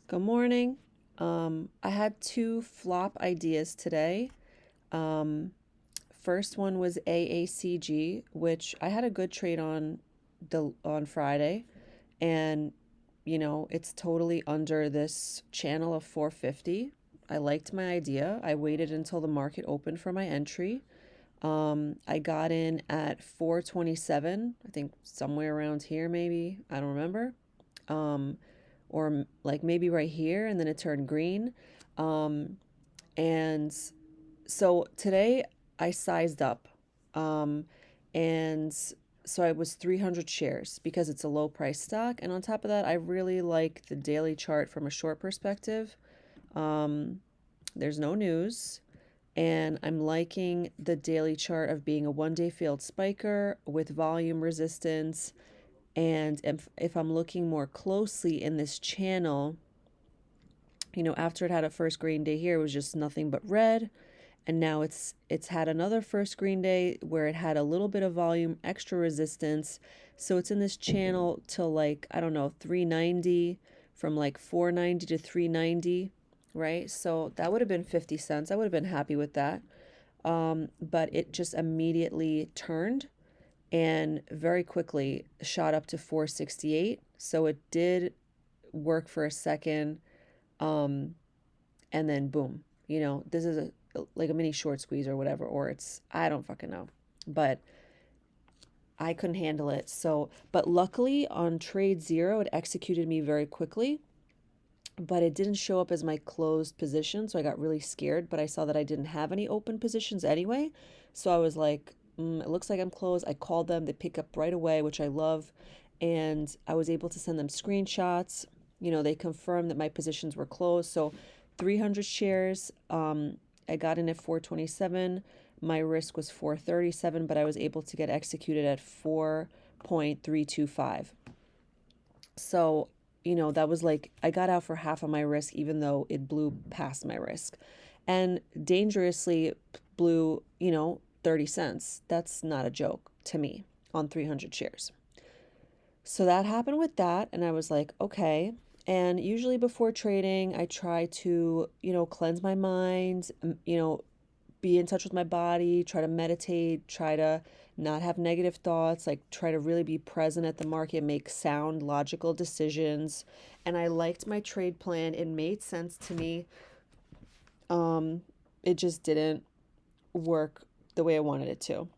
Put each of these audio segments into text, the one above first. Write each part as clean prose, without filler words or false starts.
Good morning. I had two flop ideas today. Um, First one was AACG, which I had a good trade on Friday, and it's totally under this channel of 450. I liked my idea. I waited until the market opened for my entry. I got in at 427, I think somewhere around here, maybe. I don't remember. Um, or like maybe right here, and then it turned green. Um, and so today I sized up. Um, and so I was 300 shares because it's a low price stock. And on top of that, I really like the daily chart from a short perspective. Um, there's no news. And I'm liking the daily chart of being a 1 day failed spiker with volume resistance. And if I'm looking more closely in this channel, after it had a first green day here, it was just nothing but red. And now it's had another first green day where it had a little bit of volume, extra resistance. So it's in this channel till like, I don't know, 390, from like 490 to 390, right? So that would have been 50 cents. I would have been happy with that. But it just immediately turned and very quickly shot up to 468. So it did work for a second, um, and then boom. This is like a mini short squeeze or whatever, or it's, I don't fucking know, but I couldn't handle it. So, but luckily on trade zero, it executed me very quickly, but it didn't show up as my closed position. So I got really scared, but I saw that I didn't have any open positions anyway. So I was like, it looks like I'm closed. I called them, they pick up right away, which I love. And I was able to send them screenshots. They confirmed that my positions were closed. So 300 shares, I got in at 427. My risk was 437, but I was able to get executed at 4.325. So, that was like I got out for half of my risk, even though it blew past my risk. And dangerously blew, 30 cents. That's not a joke to me on 300 shares. So that happened with that. And I was like, okay. And usually before trading, I try to, cleanse my mind, be in touch with my body, try to meditate, try to not have negative thoughts, like try to really be present at the market, make sound, logical decisions. And I liked my trade plan. It made sense to me. Um, it just didn't work the way I wanted it to.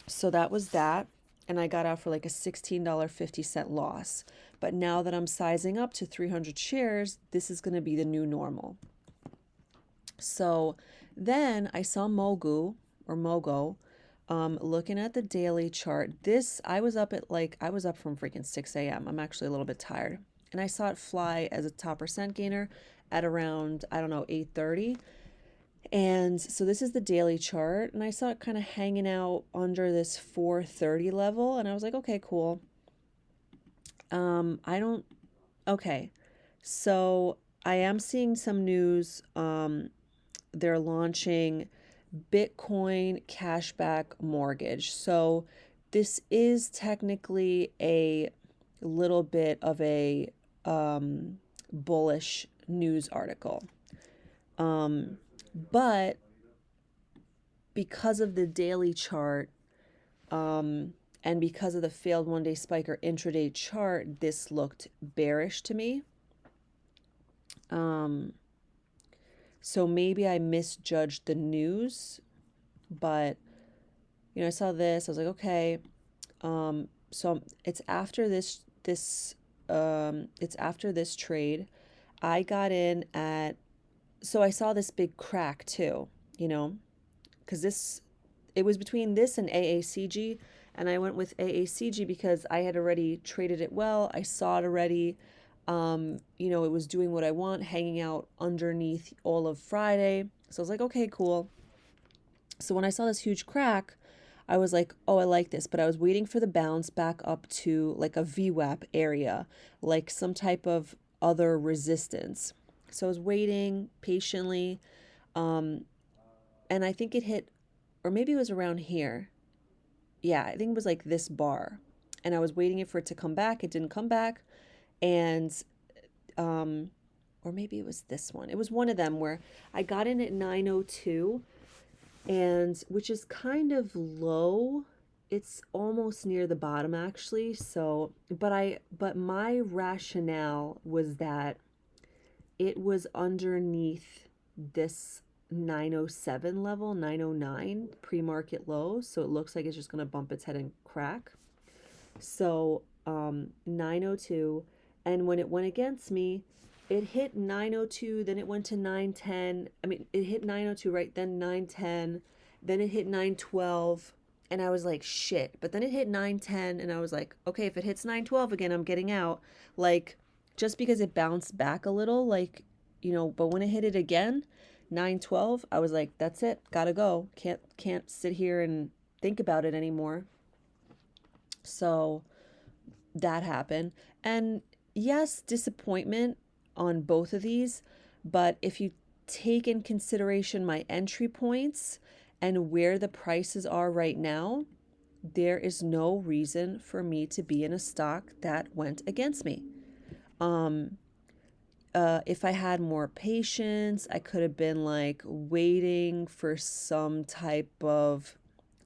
So that was that. And I got out for like a $16.50 loss. But now that I'm sizing up to 300 shares, this is going to be the new normal. So then I saw Mogo, looking at the daily chart. I was up I was up from freaking 6 a.m. I'm actually a little bit tired. And I saw it fly as a top percent gainer at around, I don't know, 8:30. And so this is the daily chart. And I saw it kind of hanging out under this 430 level. And I was like, okay, cool. I don't, okay. So I am seeing some news. They're launching Bitcoin cashback mortgage. So this is technically a little bit of a bullish news article. Um, but because of the daily chart, and because of the failed 1 day spike or intraday chart, this looked bearish to me. So maybe I misjudged the news, but I saw this. I was like, okay. So it's after it's after this trade. I got in at, so I saw this big crack too, because it was between this and AACG, and I went with AACG because I had already traded it well. I saw it already. It was doing what I want, hanging out underneath all of Friday. So I was like, okay, cool. So when I saw this huge crack, I was like, oh, I like this. But I was waiting for the bounce back up to like a VWAP area, like some type of other resistance. So I was waiting patiently. And I think it hit, or maybe it was around here. Yeah, I think it was like this bar. And I was waiting for it to come back. It didn't come back. And or maybe it was this one. It was one of them where I got in at 902, and which is kind of low. It's almost near the bottom actually. So, but my rationale was that it was underneath this 907 level, 909 pre-market low, so it looks like it's just going to bump its head and crack. So 902, and when it went against me, it hit 902, then it went to 910. I mean, it hit 902, right? Then 910, then it hit 912, and I was like, shit. But then it hit 910, and I was like, okay, if it hits 912 again, I'm getting out. Like, just because it bounced back a little, like, but when it hit it again, 912, I was like, that's it, gotta go. Can't sit here and think about it anymore. So that happened. And yes, disappointment on both of these, but if you take in consideration my entry points and where the prices are right now, there is no reason for me to be in a stock that went against me. If I had more patience, I could have been like waiting for some type of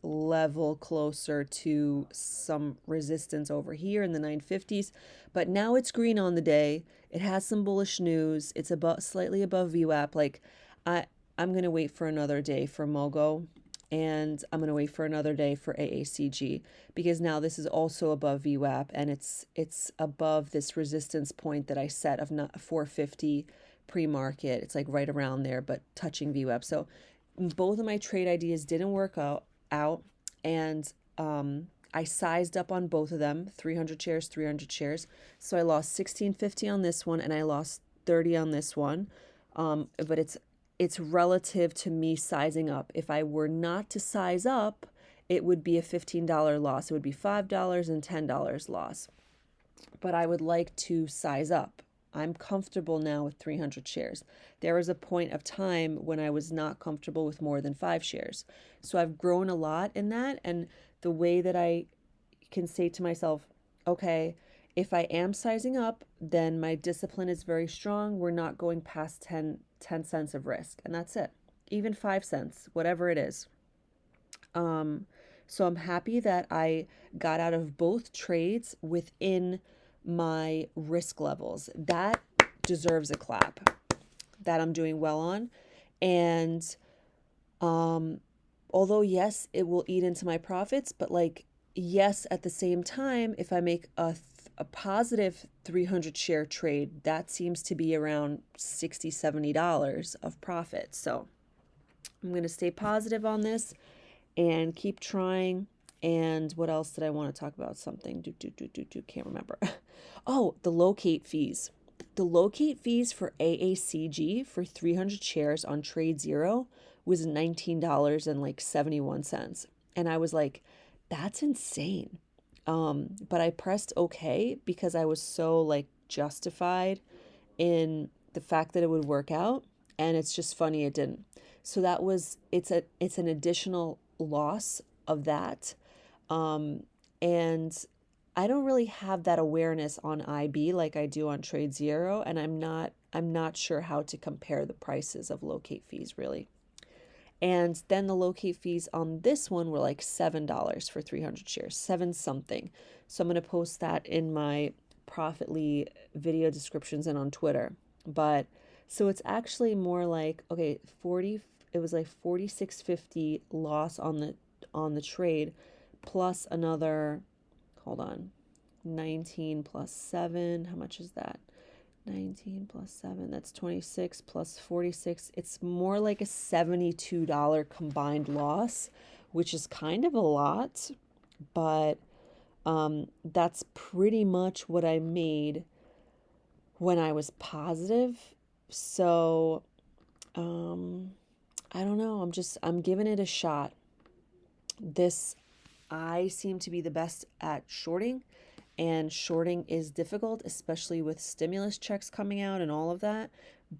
level closer to some resistance over here in the 950s. But now it's green on the day. It has some bullish news. It's slightly above VWAP. Like I I'm going to wait for another day for MOGO, and I'm going to wait for another day for AACG, because now this is also above VWAP, and it's above this resistance point that I set of 450 pre-market. It's like right around there, but touching VWAP. So both of my trade ideas didn't work out, and I sized up on both of them, 300 shares, 300 shares. So I lost 1650 on this one, and I lost 30 on this one. But it's relative to me sizing up. If I were not to size up, it would be a $15 loss. It would be $5 and $10 loss. But I would like to size up. I'm comfortable now with 300 shares. There was a point of time when I was not comfortable with more than 5 shares. So I've grown a lot in that. And the way that I can say to myself, okay, if I am sizing up, then my discipline is very strong. We're not going past 10 cents of risk, and that's it. Even 5 cents, whatever it is. So I'm happy that I got out of both trades within my risk levels. That deserves a clap. That I'm doing well on. And although yes, it will eat into my profits, but like yes, at the same time, if I make a positive 300 share trade, that seems to be around $60-$70 of profit. So I'm going to stay positive on this and keep trying. And what else did I want to talk about? Something can't remember. Oh, the locate fees. The locate fees for AACG for 300 shares on Trade Zero was $19.71. And I was like, that's insane. But I pressed OK because I was so like justified in the fact that it would work out. And it's just funny it didn't. So it's an additional loss of that. And I don't really have that awareness on IB like I do on Trade Zero, and I'm not sure how to compare the prices of locate fees really. And then the locate fees on this one were like $7 for 300 shares, 7 something. So I'm going to post that in my Profitly video descriptions and on Twitter. But so it's actually more like, okay, it was like 46.50 loss on the trade, plus another, hold on, 19 plus 7, how much is that? 19 plus 7, that's 26 plus 46. It's more like a $72 combined loss, which is kind of a lot, but that's pretty much what I made when I was positive. So I don't know, I'm giving it a shot. I seem to be the best at shorting, and shorting is difficult, especially with stimulus checks coming out and all of that.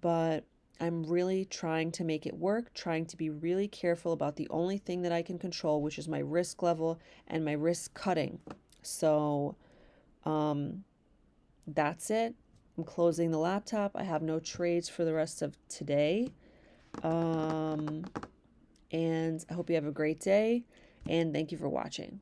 But I'm really trying to make it work, trying to be really careful about the only thing that I can control, which is my risk level and my risk cutting. So that's it. I'm closing the laptop. I have no trades for the rest of today. And I hope you have a great day, and thank you for watching.